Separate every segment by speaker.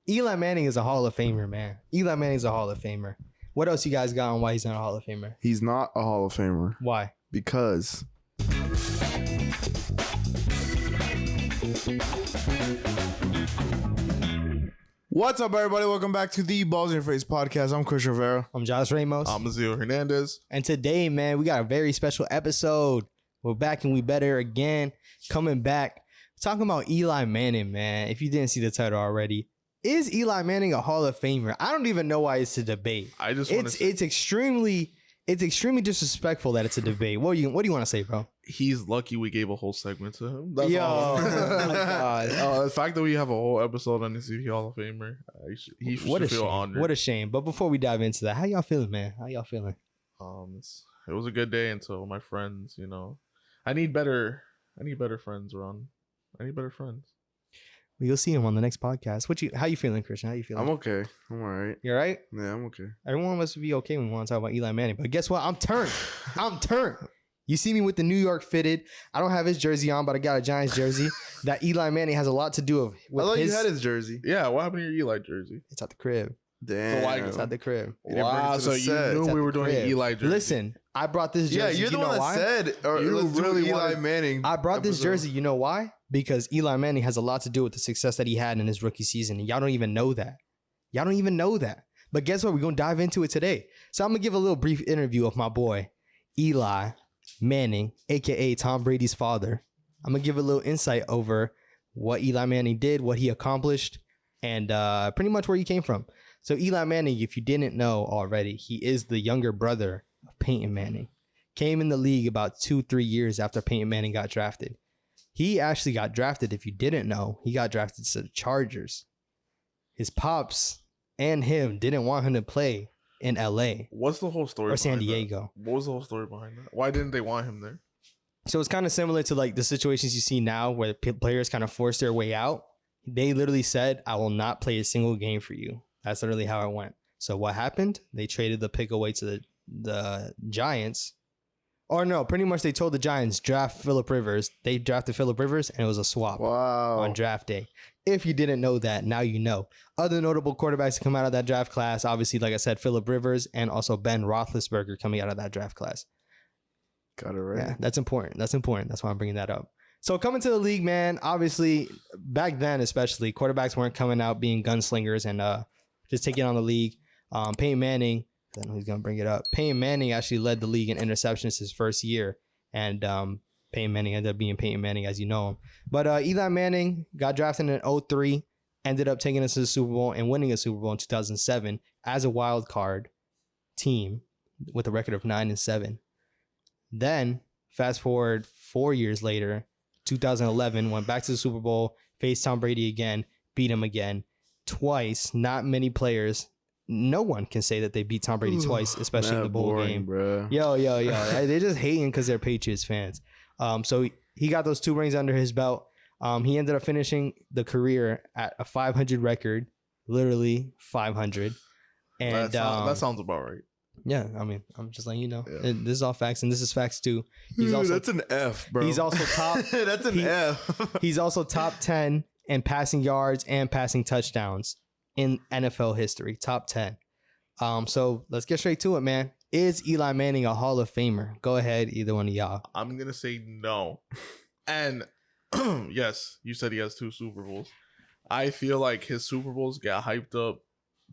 Speaker 1: Eli Manning is a Hall of Famer, man. Eli Manning's a Hall of Famer. What else you guys got on why he's not a Hall of Famer?
Speaker 2: He's not a Hall of Famer.
Speaker 1: Why?
Speaker 2: Because what's up, everybody? Welcome back to the Balls in Your Face podcast. I'm Chris Rivera.
Speaker 1: I'm Josh Ramos.
Speaker 3: I'm Azil Hernandez.
Speaker 1: And today, man, we got a very special episode. We're back and we better again. Coming back, talking about Eli Manning, man. If you didn't see the title already, is Eli Manning a Hall of Famer? I don't even know why it's a debate.
Speaker 3: I just
Speaker 1: it's extremely disrespectful that it's a debate. What do you want to say, bro?
Speaker 3: He's lucky we gave a whole segment to him. That's
Speaker 1: Yo,
Speaker 3: all.
Speaker 1: oh my God.
Speaker 3: The fact that we have a whole episode on the CP Hall of Famer, he should feel honored.
Speaker 1: What a shame. But before we dive into that, how y'all feeling, man? How y'all feeling?
Speaker 3: It was a good day until my friends, I need better friends around. I need better friends.
Speaker 1: Well, you'll see him on the next podcast. How you feeling, Christian? How you feeling?
Speaker 2: I'm okay. I'm all right.
Speaker 1: You all right?
Speaker 2: Yeah, I'm okay.
Speaker 1: Everyone must be okay when we want to talk about Eli Manning. But guess what? I'm turned. You see me with the New York fitted. I don't have his jersey on, but I got a Giants jersey. That Eli Manning has a lot to do with.
Speaker 2: I thought you had his jersey.
Speaker 3: Yeah, what happened to your Eli jersey?
Speaker 1: It's at the crib.
Speaker 2: Damn.
Speaker 3: So
Speaker 1: It's at the crib.
Speaker 3: Wow, so you knew we were doing Eli jersey.
Speaker 1: Listen, I brought this jersey.
Speaker 2: Yeah, you're the one that said, let's do Eli Manning.
Speaker 1: I brought this jersey. You know why? Because Eli Manning has a lot to do with the success that he had in his rookie season. And y'all don't even know that. But guess what? We're going to dive into it today. So I'm going to give a little brief interview of my boy, Eli Manning, a.k.a. Tom Brady's father. I'm going to give a little insight over what Eli Manning did, what he accomplished, and pretty much where he came from. So Eli Manning, if you didn't know already, he is the younger brother of Peyton Manning. Came in the league about 2-3 years after Peyton Manning got drafted. He actually got drafted, if you didn't know, he got drafted to the Chargers. His pops and him didn't want him to play in LA.
Speaker 3: What's the whole story?
Speaker 1: Or San Diego.
Speaker 3: What was the whole story behind that? Why didn't they want him there?
Speaker 1: So it's kind of similar to like the situations you see now where players kind of force their way out. They literally said, I will not play a single game for you. That's literally how it went. So what happened? They traded the pick away to the Giants. Or no, pretty much they told the Giants, draft Phillip Rivers. They drafted Phillip Rivers, and it was a swap on draft day. If you didn't know that, now you know. Other notable quarterbacks to come out of that draft class, obviously, like I said, Phillip Rivers, and also Ben Roethlisberger coming out of that draft class.
Speaker 2: Got it right.
Speaker 1: Yeah, that's important. That's why I'm bringing that up. So coming to the league, man, obviously, back then especially, quarterbacks weren't coming out being gunslingers and just taking on the league. Peyton Manning, I don't know who's going to bring it up. Peyton Manning actually led the league in interceptions his first year. And Peyton Manning ended up being Peyton Manning as you know him. But Eli Manning got drafted in 2003, ended up taking us to the Super Bowl and winning a Super Bowl in 2007 as a wild card team with a record of 9-7. Then, fast forward 4 years later, 2011, went back to the Super Bowl, faced Tom Brady again, beat him again twice. Not many players. No one can say that they beat Tom Brady twice, especially in the bowl game.
Speaker 2: Bro.
Speaker 1: Yo. They're just hating because they're Patriots fans. So he got those 2 rings under his belt. He ended up finishing the career at a 500 record, literally 500. And
Speaker 3: that sounds about right.
Speaker 1: Yeah, I mean, I'm just letting you know. Yeah. This is all facts, and this is facts too.
Speaker 2: That's an F, bro.
Speaker 1: He's also top.
Speaker 2: That's an F.
Speaker 1: He's also top 10 in passing yards and passing touchdowns in NFL history. Top 10. So let's get straight to it, man. Is Eli Manning a Hall of Famer? Go ahead, either one of y'all.
Speaker 3: I'm gonna say no. And yes, you said he has 2 Super Bowls. I feel like his Super Bowls get hyped up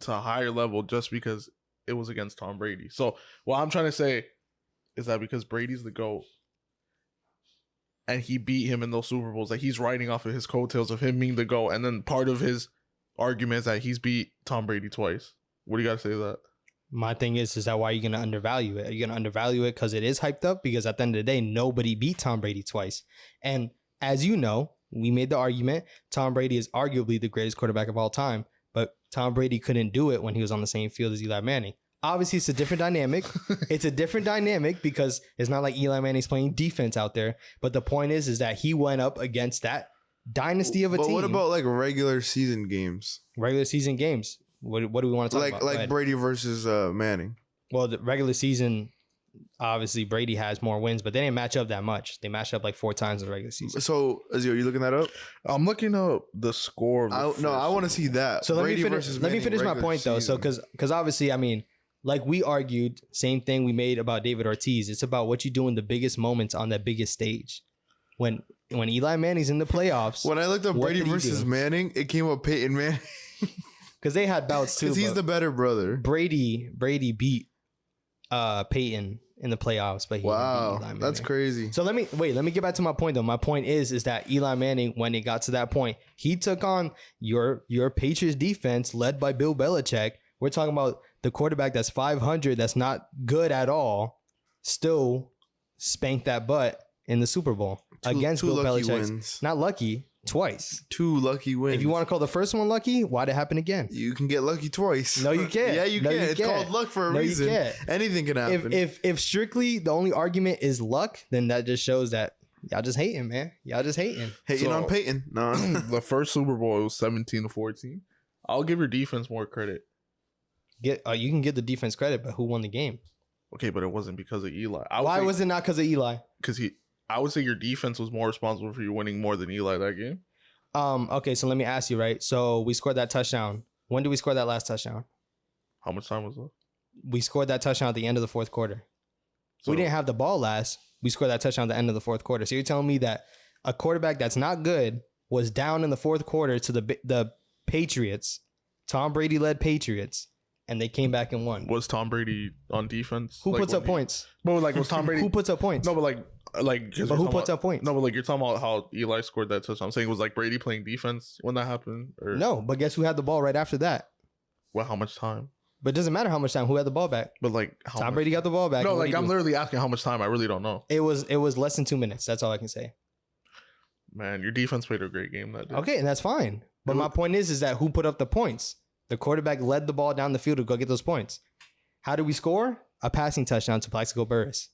Speaker 3: to a higher level just because it was against Tom Brady. So what I'm trying to say is that because Brady's the GOAT and he beat him in those Super Bowls, that he's riding off of his coattails of him being the GOAT. And then part of his argument is that he's beat Tom Brady twice. What do you got to say to that?
Speaker 1: My thing is that why are you going to undervalue it? Are you going to undervalue it because it is hyped up? Because at the end of the day, nobody beat Tom Brady twice. And as you know, we made the argument, Tom Brady is arguably the greatest quarterback of all time. But Tom Brady couldn't do it when he was on the same field as Eli Manning. Obviously, it's a different dynamic. It's a different dynamic because it's not like Eli Manning's playing defense out there. But the point is that he went up against that dynasty of a team.
Speaker 2: But what about like regular season games?
Speaker 1: Regular season games. What do we want to talk about?
Speaker 2: Like Brady versus Manning.
Speaker 1: Well, the regular season, obviously Brady has more wins, but they didn't match up that much. They matched up like 4 times in the regular season.
Speaker 2: So, Azio, are you looking that up?
Speaker 3: I'm looking up the score.
Speaker 2: I want to see that.
Speaker 1: So
Speaker 2: Brady
Speaker 1: let
Speaker 2: versus
Speaker 1: me finish my
Speaker 2: Manning
Speaker 1: point though. So
Speaker 2: regular
Speaker 1: because obviously, I mean, like we argued, same thing we made about David Ortiz. It's about what you do in the biggest moments on that biggest stage. When Eli Manning's in the playoffs.
Speaker 2: When I looked up
Speaker 1: what
Speaker 2: Brady
Speaker 1: did he
Speaker 2: versus
Speaker 1: do?
Speaker 2: Manning, it came up Peyton Manning
Speaker 1: Because they had bouts too.
Speaker 2: because he's
Speaker 1: but
Speaker 2: the better brother.
Speaker 1: Brady beat Peyton in the playoffs, but he didn't beat Eli
Speaker 2: Wow,
Speaker 1: Manning.
Speaker 2: that's crazy.
Speaker 1: So let me get back to my point though. My point is that Eli Manning, when it got to that point, he took on your Patriots defense led by Bill Belichick. We're talking about the quarterback that's 500, that's not good at all, still spanked that butt in the Super Bowl against
Speaker 2: two
Speaker 1: Bill
Speaker 2: lucky
Speaker 1: Belichick.
Speaker 2: wins.
Speaker 1: Not lucky, twice.
Speaker 2: 2 lucky wins.
Speaker 1: If you want to call the first one lucky, why'd it happen again?
Speaker 2: you can get lucky twice.
Speaker 1: No, you can't.
Speaker 2: Yeah, you
Speaker 1: No,
Speaker 2: can.
Speaker 1: you
Speaker 2: It's
Speaker 1: can't.
Speaker 2: called luck for a
Speaker 1: No, you
Speaker 2: reason.
Speaker 1: can't.
Speaker 2: Anything can happen.
Speaker 1: If strictly the only argument is luck, then that just shows that y'all just hating, man. Y'all just hating.
Speaker 2: Hating
Speaker 3: So-
Speaker 2: on Peyton. No.
Speaker 3: The first Super Bowl it was 17-14. I'll give your defense more credit.
Speaker 1: You can give the defense credit, but who won the game?
Speaker 3: Okay, but it wasn't because of Eli.
Speaker 1: Why was it not because of Eli?
Speaker 3: Because I would say your defense was more responsible for you winning more than Eli that game.
Speaker 1: Okay, so let me ask you, right? So we scored that touchdown. When did we score that last touchdown?
Speaker 3: How much time was left?
Speaker 1: We scored that touchdown at the end of the fourth quarter.
Speaker 3: So
Speaker 1: We didn't have the ball last. We scored that touchdown at the end of the fourth quarter. So you're telling me that a quarterback that's not good was down in the fourth quarter to the Patriots, Tom Brady led Patriots, and they came back and won.
Speaker 3: Was Tom Brady on defense?
Speaker 1: Who
Speaker 3: Like,
Speaker 1: puts
Speaker 3: when
Speaker 1: up points?
Speaker 3: But like was Tom Brady?
Speaker 1: Who puts up points?
Speaker 3: No, but like. 'cause
Speaker 1: But
Speaker 3: you're
Speaker 1: who
Speaker 3: talking
Speaker 1: puts
Speaker 3: about-
Speaker 1: up points?
Speaker 3: No, but like you're talking about how Eli scored that touchdown. I'm saying it was like Brady playing defense when that happened, or
Speaker 1: No, but guess who had the ball right after that?
Speaker 3: well, how much time?
Speaker 1: But it doesn't matter how much time. Who had the ball back?
Speaker 3: But like how
Speaker 1: Tom
Speaker 3: much?
Speaker 1: Brady got the ball back.
Speaker 3: No,
Speaker 1: and what'd
Speaker 3: like
Speaker 1: he
Speaker 3: I'm
Speaker 1: do?
Speaker 3: literally asking how much time. I really don't know.
Speaker 1: It was less than 2 minutes. That's all I can say.
Speaker 3: Man, your defense played a great game that day.
Speaker 1: Okay, and that's fine. But my point is that who put up the points? The quarterback led the ball down the field to go get those points. How do we score? A passing touchdown to Plaxico Burress.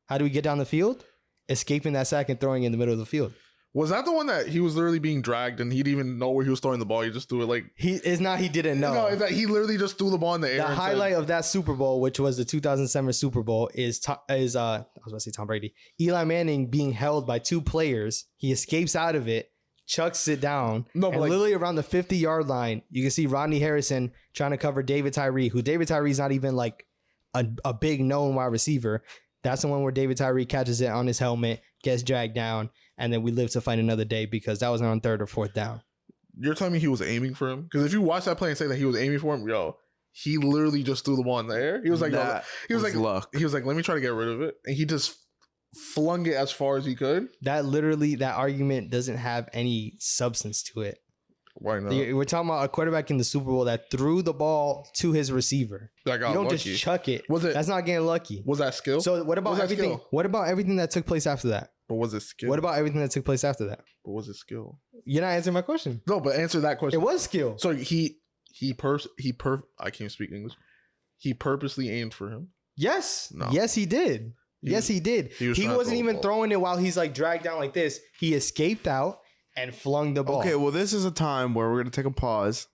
Speaker 1: How do we get down the field? Escaping that sack and throwing it in the middle of the field.
Speaker 3: Was that the one that he was literally being dragged and he didn't even know where he was throwing the ball? He just threw it like
Speaker 1: He didn't know.
Speaker 3: No, it's that he literally just threw the ball in the air.
Speaker 1: The
Speaker 3: and said-
Speaker 1: highlight of that Super Bowl, which was the 2007 Super Bowl, is I was about to say Tom Brady. Eli Manning being held by 2 players. He escapes out of it, chucks it down,
Speaker 3: No, but
Speaker 1: and
Speaker 3: like-
Speaker 1: literally around the 50-yard line, you can see Rodney Harrison trying to cover David Tyree, who David Tyree's not even like a big known wide receiver. That's the one where David Tyree catches it on his helmet, gets dragged down, and then we live to fight another day because that was on 3rd or 4th down.
Speaker 3: You're telling me he was aiming for him? Because if you watch that play and say that he was aiming for him, yo, he literally just threw the ball in the air. He was like,
Speaker 2: That
Speaker 3: he was like,
Speaker 2: luck.
Speaker 3: he was like, let me try to get rid of it, and he just flung it as far as he could.
Speaker 1: That argument doesn't have any substance to it.
Speaker 3: Why not?
Speaker 1: We're talking about a quarterback in the Super Bowl that threw the ball to his receiver.
Speaker 3: That got
Speaker 1: You don't
Speaker 3: lucky.
Speaker 1: just chuck it.
Speaker 3: Was it?
Speaker 1: That's not getting lucky.
Speaker 3: Was that skill?
Speaker 1: So what about
Speaker 3: Was that
Speaker 1: everything?
Speaker 3: skill?
Speaker 1: What about everything that took place after that?
Speaker 3: But was it skill?
Speaker 1: What about everything that took place after that?
Speaker 3: But was it skill?
Speaker 1: You're not answering my question.
Speaker 3: No, but answer that question.
Speaker 1: It was skill.
Speaker 3: So I can't speak English. He purposely aimed for him.
Speaker 1: Yes.
Speaker 3: No.
Speaker 1: Yes, he did. Yes, he did.
Speaker 3: he was
Speaker 1: He
Speaker 3: trying to
Speaker 1: wasn't
Speaker 3: throw the
Speaker 1: even
Speaker 3: ball.
Speaker 1: throwing it while he's like dragged down like this. He escaped out and flung the ball.
Speaker 2: Okay, well, this is a time where we're going to take a pause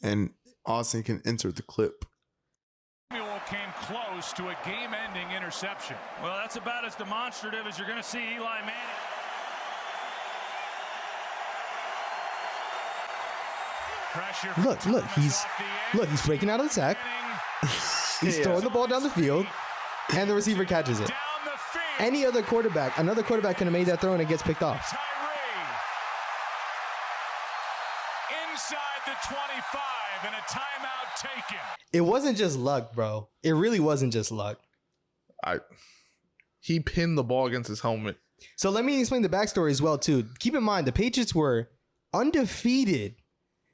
Speaker 2: and Austin can insert the clip.
Speaker 4: Samuel came close to a game-ending interception. Well, that's about as demonstrative as you're going to see Eli Manning. Pressure from
Speaker 1: Look,
Speaker 4: Thomas
Speaker 1: he's
Speaker 4: off the edge.
Speaker 1: he's breaking out of the sack.
Speaker 4: Manning
Speaker 1: He's throwing the ball down the field, and the receiver catches it.
Speaker 4: down the field.
Speaker 1: Another quarterback could have made that throw and it gets picked off.
Speaker 4: Tyree inside the 25 and a timeout taken.
Speaker 1: It wasn't just luck, bro. It really wasn't just luck.
Speaker 3: He pinned the ball against his helmet.
Speaker 1: So let me explain the backstory as well, too. Keep in mind, the Patriots were undefeated.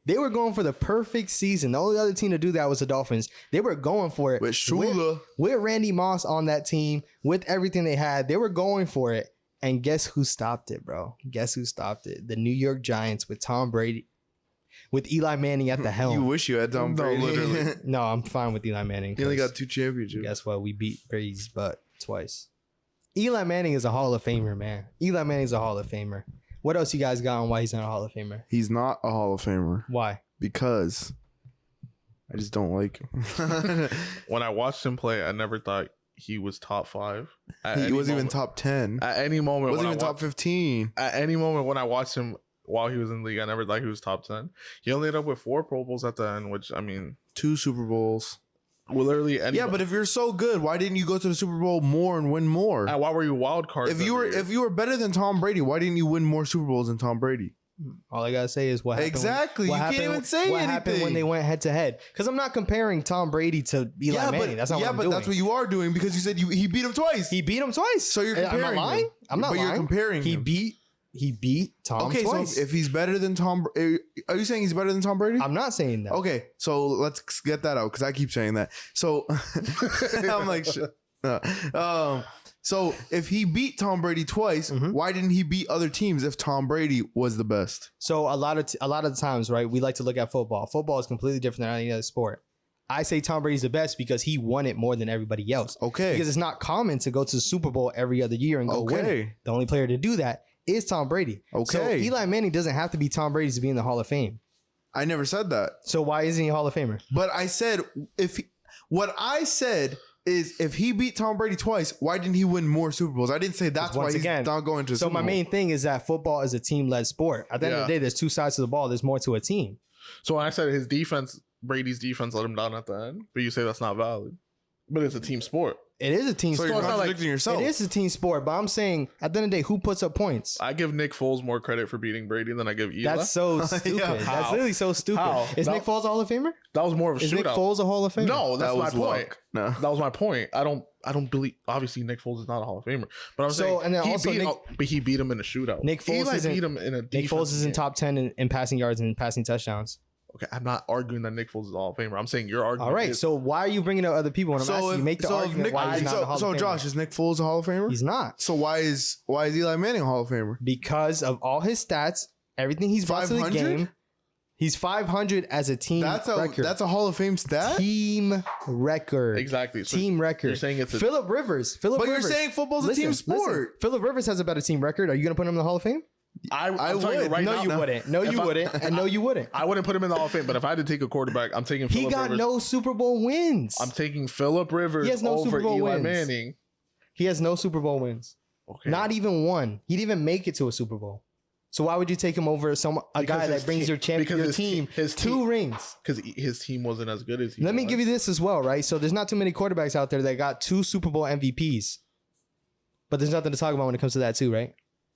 Speaker 1: They were going for the perfect season. The only other team to do that was the Dolphins. They were going for it.
Speaker 2: With Shula.
Speaker 1: With Randy Moss on that team, with everything they had, they were going for it. And guess who stopped it, bro? Guess who stopped it? The New York Giants with Tom Brady, with Eli Manning at the
Speaker 2: You
Speaker 1: helm.
Speaker 2: wish you had Tom
Speaker 3: No,
Speaker 2: Brady.
Speaker 3: literally.
Speaker 1: No, I'm fine with Eli Manning.
Speaker 2: He only
Speaker 1: 'cause
Speaker 2: got 2 championships.
Speaker 1: guess what? We beat Brady's butt twice. Eli Manning is a Hall of Famer, man. Eli Manning's a Hall of Famer. What else you guys got on why he's not a Hall of Famer?
Speaker 2: He's not a Hall of Famer
Speaker 1: Why?
Speaker 2: because I just don't like him.
Speaker 3: When I watched him play, I never thought he was top 5.
Speaker 2: He wasn't even top 10.
Speaker 3: At any moment,
Speaker 2: Wasn't even top 15.
Speaker 3: At any moment when I watched him while he was in the league, I never thought he was top 10. He only ended up with 4 Pro Bowls at the end, which, I mean,
Speaker 2: 2 Super Bowls.
Speaker 3: well, literally any.
Speaker 2: Yeah, but if you're so good, why didn't you go to the Super Bowl more and win more?
Speaker 3: Why were you wild cards?
Speaker 2: If you were better than Tom Brady, why didn't you win more Super Bowls than Tom Brady?
Speaker 1: All I gotta say is what happened.
Speaker 2: Exactly. You can't even say
Speaker 1: what
Speaker 2: anything.
Speaker 1: happened when they went head to head? Because I'm not comparing Tom Brady to Eli Manning. That's not what I'm doing.
Speaker 2: That's what you are doing because you said he beat him twice.
Speaker 1: He beat him twice.
Speaker 2: So you're comparing.
Speaker 1: Am I lying? I'm not lying.
Speaker 2: You're comparing.
Speaker 1: He beat Tom twice.
Speaker 2: So if he's better than Tom, are you saying he's better than Tom Brady?
Speaker 1: I'm not saying that.
Speaker 2: Okay, so let's get that out because I keep saying that. So I'm like, shit. So if he beat Tom Brady twice, why didn't he beat other teams if Tom Brady was the best?
Speaker 1: So a lot of the times, right, we like to look at football. Football is completely different than any other sport. I say Tom Brady's the best because he won it more than everybody else.
Speaker 2: Okay.
Speaker 1: Because it's not common to go to the Super Bowl every other year and go win it. The only player to do that is Tom Brady.
Speaker 2: Okay.
Speaker 1: So Eli Manning doesn't have to be Tom Brady to be in the Hall of Fame.
Speaker 2: I never said that.
Speaker 1: So why isn't he a Hall of Famer?
Speaker 2: But I said what I said is if he beat Tom Brady twice, why didn't he win more Super Bowls? I didn't say that's why he's not going to.
Speaker 1: So
Speaker 2: Super
Speaker 1: my
Speaker 2: Bowl.
Speaker 1: main thing is that football is a team-led sport. At the end of the day, there's 2 sides to the ball. There's more to a team.
Speaker 3: So when I said his defense, Brady's defense let him down at the end, but you say that's not valid. But it's a team sport.
Speaker 1: It is a team
Speaker 2: So
Speaker 1: sport.
Speaker 2: you're contradicting yourself.
Speaker 1: It is a team sport, but I'm saying at the end of the day, who puts up points?
Speaker 3: I give Nick Foles more credit for beating Brady than I give Eli.
Speaker 1: That's so stupid. That's
Speaker 3: How?
Speaker 1: literally so stupid.
Speaker 3: How?
Speaker 1: Is Nick Foles a Hall of Famer?
Speaker 3: That was more of a
Speaker 1: Is
Speaker 3: shootout.
Speaker 1: Nick Foles a Hall of Famer?
Speaker 3: No, that's
Speaker 2: That
Speaker 3: my
Speaker 2: was
Speaker 3: point.
Speaker 2: luck. No.
Speaker 3: That was my point. I don't believe. Obviously, Nick Foles is not a Hall of Famer, but I'm
Speaker 1: So,
Speaker 3: saying
Speaker 1: and then also
Speaker 3: he beat him in a shootout.
Speaker 1: Nick Foles
Speaker 3: Eli
Speaker 1: isn't-
Speaker 3: beat him in a
Speaker 1: Nick Foles is in
Speaker 3: game.
Speaker 1: top 10 in passing yards and passing touchdowns.
Speaker 3: Okay, I'm not arguing that Nick Foles is a Hall of Famer. I'm saying your argument.
Speaker 1: All right,
Speaker 3: is-
Speaker 1: so why are you bringing up other people when I'm asking you? Make the argument why he's not a Hall of Famer.
Speaker 2: Josh, is Nick Foles a Hall of Famer?
Speaker 1: He's not.
Speaker 2: So why is Eli Manning a Hall of Famer?
Speaker 1: Because of all his stats, everything he's brought to the
Speaker 2: 500?
Speaker 1: game. He's 500 as a team record.
Speaker 2: That's a Hall of Fame stat.
Speaker 1: Team record.
Speaker 3: Exactly. So
Speaker 1: Team record.
Speaker 3: you're saying it's a-
Speaker 1: Phillip Rivers.
Speaker 2: But you're saying football's a team sport.
Speaker 1: Phillip Rivers has a better team record. Are you going to put him in the Hall of Fame?
Speaker 3: I'm
Speaker 2: I
Speaker 3: telling you
Speaker 2: would.
Speaker 3: right
Speaker 1: No,
Speaker 3: now.
Speaker 1: you wouldn't. No, you wouldn't. And no, you wouldn't.
Speaker 3: I wouldn't put him in the Hall of Fame, but if I had to take a quarterback, I'm taking
Speaker 1: He
Speaker 3: Phillip
Speaker 1: got
Speaker 3: Rivers.
Speaker 1: no Super Bowl wins.
Speaker 3: I'm taking Phillip Rivers
Speaker 1: He has no
Speaker 3: over
Speaker 1: Super Bowl
Speaker 3: Eli
Speaker 1: wins.
Speaker 3: Manning.
Speaker 1: He has no Super Bowl wins.
Speaker 3: Okay.
Speaker 1: Not even one. He didn't even make it to a Super Bowl. So why would you take him over a
Speaker 3: Because
Speaker 1: guy
Speaker 3: his
Speaker 1: that brings
Speaker 3: team-
Speaker 1: your team
Speaker 3: his
Speaker 1: 2
Speaker 3: team-
Speaker 1: rings?
Speaker 3: because his team wasn't as good as he
Speaker 1: Let me
Speaker 3: was.
Speaker 1: give you this as well, right? So there's not too many quarterbacks out there that got 2 Super Bowl MVPs. But there's nothing to talk about when it comes to that too, right?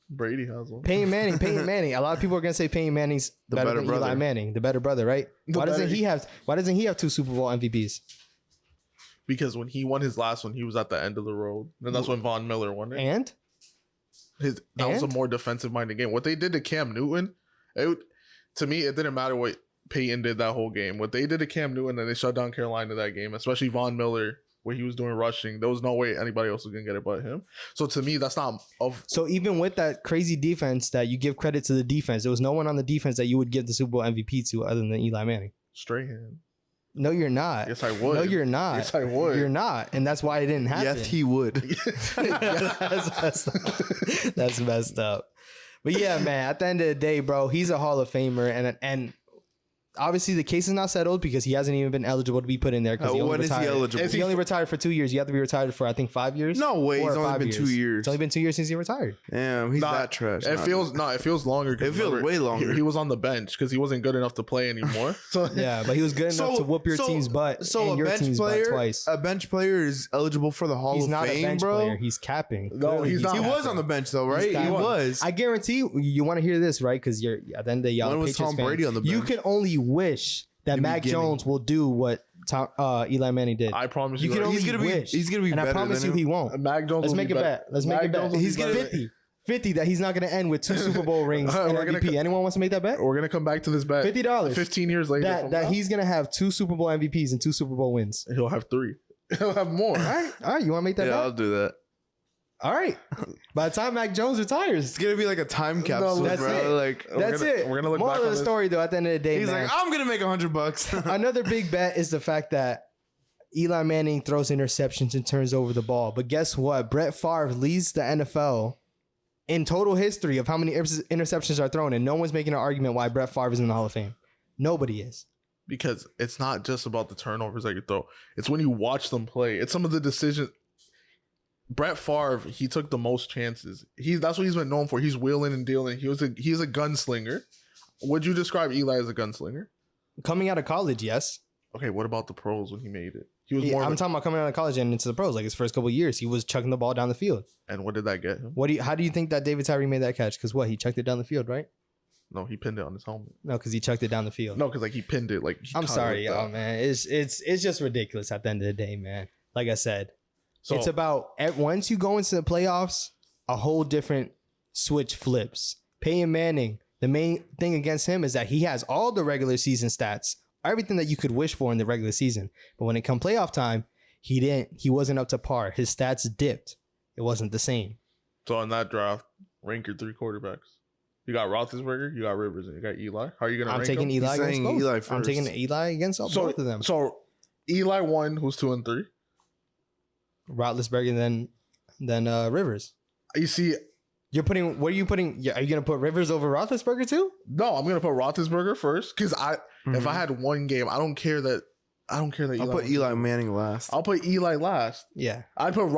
Speaker 3: Brady has one.
Speaker 1: Peyton Manning. A lot of people are gonna say Peyton Manning's
Speaker 2: The
Speaker 1: better
Speaker 2: better
Speaker 1: than Eli
Speaker 2: brother.
Speaker 1: Manning, the better brother, right? Why doesn't he have 2 Super Bowl MVPs?
Speaker 3: Because when he won his last one, he was at the end of the road, and that's when Von Miller won it.
Speaker 1: And
Speaker 3: That was a more defensive-minded game. What they did to Cam Newton, to me, it didn't matter what Peyton did that whole game. What they did to Cam Newton, and they shut down Carolina that game, especially Von Miller, where he was doing rushing. There was no way anybody else was gonna get it but him. So to me, that's not of.
Speaker 1: so even with that crazy defense that you give credit to the defense, there was no one on the defense that you would give the Super Bowl MVP to other than Eli Manning.
Speaker 3: Strahan.
Speaker 1: No, you're not.
Speaker 3: Yes, I would.
Speaker 1: No, you're not.
Speaker 3: Yes, I would.
Speaker 1: You're not, and that's why it didn't happen.
Speaker 2: Yes, he would.
Speaker 1: that's messed up. That's messed up. But yeah, man, at the end of the day, bro, he's a Hall of Famer, and obviously the case is not settled because he hasn't even been eligible to be put in there because he only
Speaker 2: When is he
Speaker 1: retired.
Speaker 2: eligible?
Speaker 1: He only retired for 2 years. You have to be retired for I think 5 years.
Speaker 2: No way.
Speaker 1: 4
Speaker 2: He's
Speaker 1: or
Speaker 2: only
Speaker 1: 5
Speaker 2: been 2 years.
Speaker 1: It's only been 2 years since he retired.
Speaker 2: Damn, he's
Speaker 3: Nah,
Speaker 2: that trash.
Speaker 3: It feels longer. 'cause
Speaker 2: It feels way longer.
Speaker 3: He was on the bench because he wasn't good enough to play anymore. So
Speaker 1: Yeah, but he was good enough to whoop your team's butt
Speaker 2: So
Speaker 1: and
Speaker 2: a
Speaker 1: your
Speaker 2: bench
Speaker 1: team's
Speaker 2: player,
Speaker 1: butt twice.
Speaker 2: a bench player is eligible for the Hall
Speaker 1: He's
Speaker 2: of
Speaker 1: not
Speaker 2: Fame,
Speaker 1: a bench
Speaker 2: bro.
Speaker 1: player. He's capping.
Speaker 3: No,
Speaker 1: Clearly,
Speaker 3: he's not.
Speaker 2: He was
Speaker 1: capping.
Speaker 2: on the bench though, right? He
Speaker 1: capping.
Speaker 2: was.
Speaker 1: I guarantee you want to hear this, right? Because you're at the end of the day, y'all
Speaker 2: When was
Speaker 1: Patriots
Speaker 2: Tom
Speaker 1: fan.
Speaker 2: Brady on the
Speaker 1: You
Speaker 2: bench?
Speaker 1: can only wish that
Speaker 2: In the
Speaker 1: Mac
Speaker 2: beginning.
Speaker 1: Jones will do what Eli Manning did.
Speaker 3: I promise
Speaker 1: You
Speaker 3: you,
Speaker 1: can
Speaker 3: right.
Speaker 1: only
Speaker 2: He's gonna be-
Speaker 1: wish.
Speaker 2: he's gonna be
Speaker 1: and I
Speaker 2: better
Speaker 1: promise
Speaker 2: than
Speaker 1: you
Speaker 2: him.
Speaker 1: he won't.
Speaker 3: Mac Jones.
Speaker 1: Let's
Speaker 3: will
Speaker 1: make
Speaker 3: be
Speaker 1: it
Speaker 3: better.
Speaker 1: bet. Let's make
Speaker 3: Mac
Speaker 1: it bet.
Speaker 3: Jones will
Speaker 1: He's
Speaker 3: be
Speaker 1: gonna
Speaker 3: better.
Speaker 1: 50 that he's not going to end with 2 Super Bowl rings and
Speaker 3: We're gonna
Speaker 1: MVP. Anyone wants to make that bet?
Speaker 3: We're gonna come back to this bet.
Speaker 1: $50.
Speaker 3: 15 years later.
Speaker 1: That
Speaker 3: from
Speaker 1: that
Speaker 3: now,
Speaker 1: he's going to have 2 Super Bowl MVPs and 2 Super Bowl wins.
Speaker 3: he'll have 3. He'll have more.
Speaker 1: All right. You want to make that
Speaker 2: Yeah,
Speaker 1: bet?
Speaker 2: I'll do that.
Speaker 1: All right. By the time Mac Jones retires,
Speaker 2: It's gonna be like a time capsule,
Speaker 1: that's
Speaker 2: bro.
Speaker 1: it.
Speaker 2: Like
Speaker 1: that's it.
Speaker 3: We're gonna look
Speaker 1: Moral
Speaker 3: back
Speaker 1: of
Speaker 3: on
Speaker 1: the
Speaker 3: this.
Speaker 1: story, though, at the end of the day,
Speaker 2: he's
Speaker 1: man,
Speaker 2: like, I'm gonna make $100.
Speaker 1: another big bet is the fact that Eli Manning throws interceptions and turns over the ball. But guess what? Brett Favre leads the NFL in total history of how many interceptions are thrown, and no one's making an argument why Brett Favre is in the Hall of Fame. Nobody is.
Speaker 3: Because it's not just about the turnovers that you throw. It's when you watch them play. It's some of the decisions. Brett Favre, he took the most chances. That's what he's been known for. He's wheeling and dealing. He's a gunslinger. Would you describe Eli as a gunslinger?
Speaker 1: Coming out of college, yes.
Speaker 3: Okay, what about the pros when he made it? He was
Speaker 1: I'm talking about coming out of college and into the pros. Like his first couple of years, he was chucking the ball down the field.
Speaker 3: And what did that get him?
Speaker 1: How do you think that David Tyree made that catch? Because he chucked it down the field, right?
Speaker 3: No, he pinned it on his helmet.
Speaker 1: No, because he chucked it down the field.
Speaker 3: No, because like he pinned it. Like
Speaker 1: I'm sorry, y'all, man. It's just ridiculous at the end of the day, man. Like I said, it's about once you go into the playoffs, a whole different switch flips. Peyton Manning, the main thing against him is that he has all the regular season stats, everything that you could wish for in the regular season. But when it come playoff time, he wasn't up to par. His stats dipped. It wasn't the same.
Speaker 3: So in that draft, rank your 3 quarterbacks. You got Roethlisberger, you got Rivers, and you got Eli. How are you gonna?
Speaker 1: I'm taking Eli against both.
Speaker 2: Eli first.
Speaker 1: I'm taking Eli against both of them.
Speaker 3: So Eli won. Who's 2 and 3?
Speaker 1: Roethlisberger and then Rivers.
Speaker 3: You see,
Speaker 1: you're putting. What are you putting? Are you gonna put Rivers over Roethlisberger too?
Speaker 3: No, I'm gonna put Roethlisberger first because if I had one game, I don't care that I'll
Speaker 2: put Eli Manning last.
Speaker 3: I'll put Eli last.
Speaker 1: Yeah,
Speaker 3: I'd put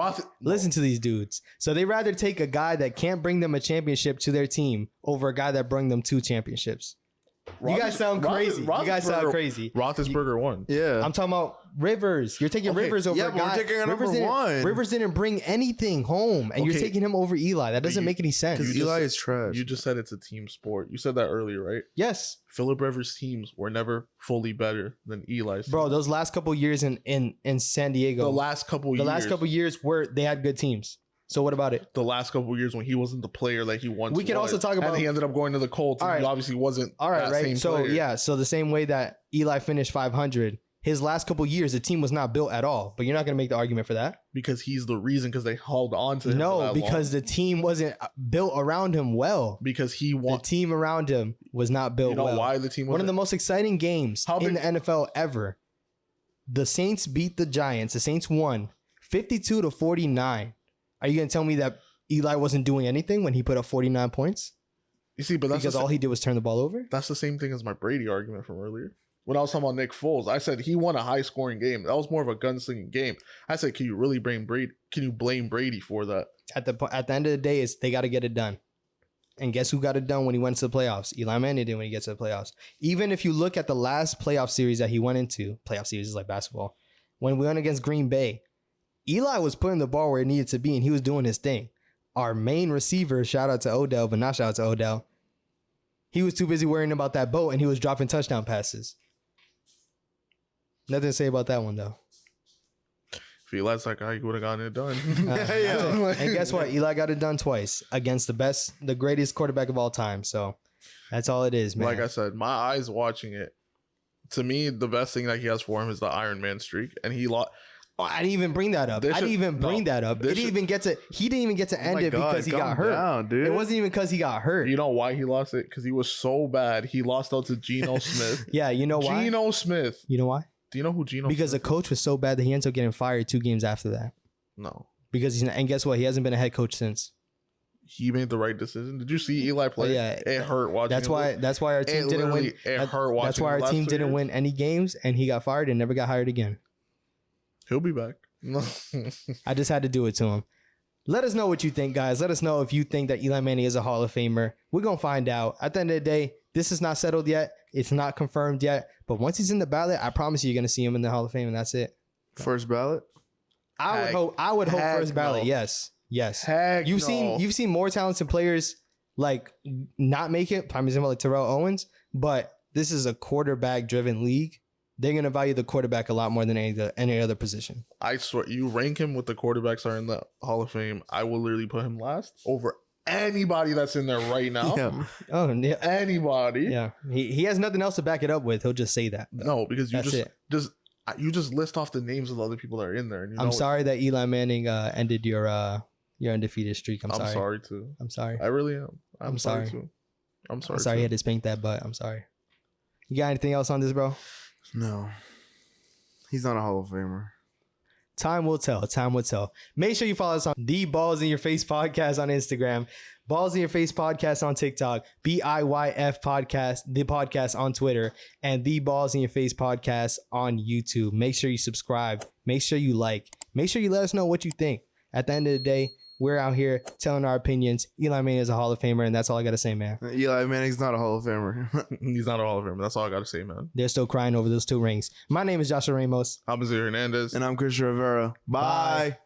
Speaker 1: Listen to these dudes. So they rather take a guy that can't bring them a championship to their team over a guy that bring them 2 championships. You guys sound crazy.
Speaker 3: Roethlisberger won.
Speaker 2: Yeah,
Speaker 1: I'm talking about Rivers. You're taking Rivers over a guy.
Speaker 2: We're taking number 1.
Speaker 1: Rivers didn't bring anything home, and you're taking him over Eli. That doesn't make any sense.
Speaker 2: Because Eli is trash.
Speaker 3: You just said it's a team sport. You said that earlier, right?
Speaker 1: Yes.
Speaker 3: Phillip Rivers' teams were never fully better than Eli's.
Speaker 1: Bro, those last couple years in San Diego.
Speaker 3: The last couple
Speaker 1: years where they had good teams. So what about it?
Speaker 3: The last couple of years when he wasn't the player that he once was.
Speaker 1: We can also talk about...
Speaker 3: And he ended up going to the Colts, and he obviously wasn't that same
Speaker 1: so
Speaker 3: player.
Speaker 1: yeah, so the same way that Eli finished 500, his last couple of years, the team was not built at all. But you're not going to make the argument for that?
Speaker 3: Because he's the reason, because they held on to him
Speaker 1: No, because the team wasn't built around him well.
Speaker 3: Because the
Speaker 1: team around him was not built well.
Speaker 3: You know why the team wasn't?
Speaker 1: One of the most exciting games in the NFL ever. The Saints beat the Giants. The Saints won 52-49. Are you going to tell me that Eli wasn't doing anything when he put up 49 points?
Speaker 3: You see, but that's
Speaker 1: because all he did was turn the ball over?
Speaker 3: That's the same thing as my Brady argument from earlier. When I was talking about Nick Foles, I said he won a high-scoring game. That was more of a gunslinging game. I said, can you really blame Brady? Can you blame Brady for that?
Speaker 1: At the end of the day, they got to get it done. And guess who got it done when he went to the playoffs? Eli Manning did when he gets to the playoffs. Even if you look at the last playoff series that he went into, playoff series is like basketball, when we went against Green Bay, Eli was putting the ball where it needed to be, and he was doing his thing. Our main receiver, shout out to Odell, but not shout out to Odell, he was too busy worrying about that boat, and he was dropping touchdown passes. Nothing to say about that one, though.
Speaker 3: If Eli's that guy, he would have gotten it done.
Speaker 1: And guess what? Eli got it done twice against the greatest quarterback of all time. So that's all it is, man.
Speaker 3: Like I said, my eyes watching it, to me, the best thing that he has for him is the Iron Man streak, and he lost.
Speaker 1: I didn't even bring that up. He didn't even get to end it because he got hurt.
Speaker 2: Down, dude.
Speaker 1: It wasn't even because he got hurt.
Speaker 3: You know why he lost it? Because he was so bad. He lost out to Geno Smith.
Speaker 1: Yeah, you know why?
Speaker 3: Geno Smith.
Speaker 1: You know why?
Speaker 3: Do you know who Geno
Speaker 1: Because
Speaker 3: Smith
Speaker 1: the coach was so bad that he ended up getting fired 2 games after that.
Speaker 3: No.
Speaker 1: And guess what? He hasn't been a head coach since.
Speaker 3: He made the right decision. Did you see Eli play?
Speaker 1: Yeah,
Speaker 3: it hurt watching.
Speaker 1: That's why our team didn't win.
Speaker 3: It hurt watching.
Speaker 1: That's why our team didn't win any games, and he got fired and never got hired again.
Speaker 3: He'll be back.
Speaker 1: I just had to do it to him. Let us know what you think, guys. Let us know if you think that Eli Manning is a Hall of Famer. We're going to find out. At the end of the day, this is not settled yet. It's not confirmed yet. But once he's in the ballot, I promise you're going to see him in the Hall of Fame, and that's it.
Speaker 2: First ballot?
Speaker 1: I would hope first ballot.
Speaker 3: No.
Speaker 1: Yes.
Speaker 3: Heck
Speaker 1: You've seen more talented players like not make it. Prime example like Terrell Owens, but this is a quarterback-driven league. They're going to value the quarterback a lot more than any other position.
Speaker 3: I swear, you rank him with the quarterbacks that are in the Hall of Fame, I will literally put him last over anybody that's in there right now.
Speaker 2: Yeah.
Speaker 1: Oh, yeah.
Speaker 3: Anybody.
Speaker 1: Yeah. He has nothing else to back it up with. He'll just say that.
Speaker 3: No, because you
Speaker 1: That's
Speaker 3: just list off the names of the other people that are in there. And
Speaker 1: I'm sorry that Eli Manning ended your undefeated streak. I'm sorry
Speaker 3: too.
Speaker 1: I'm sorry.
Speaker 3: I really am. I'm sorry
Speaker 1: too.
Speaker 3: I'm sorry.
Speaker 1: I'm sorry you had to spank that butt. I'm sorry. You got anything else on this, bro?
Speaker 2: No. He's not a Hall of Famer.
Speaker 1: Time will tell. Time will tell. Make sure you follow us on the Balls in Your Face podcast on Instagram, Balls in Your Face podcast on TikTok, BIYF podcast, the podcast on Twitter, and the Balls in Your Face podcast on YouTube. Make sure you subscribe. Make sure you like. Make sure you let us know what you think. At the end of the day, we're out here telling our opinions. Eli Manning is a Hall of Famer, and that's all I got to say, man.
Speaker 2: Eli Manning's not a Hall of Famer.
Speaker 3: He's not a Hall of Famer. That's all I got to say, man.
Speaker 1: They're still crying over those 2 rings. My name is Joshua Ramos.
Speaker 3: I'm Azir Hernandez.
Speaker 2: And I'm Christian Rivera. Bye.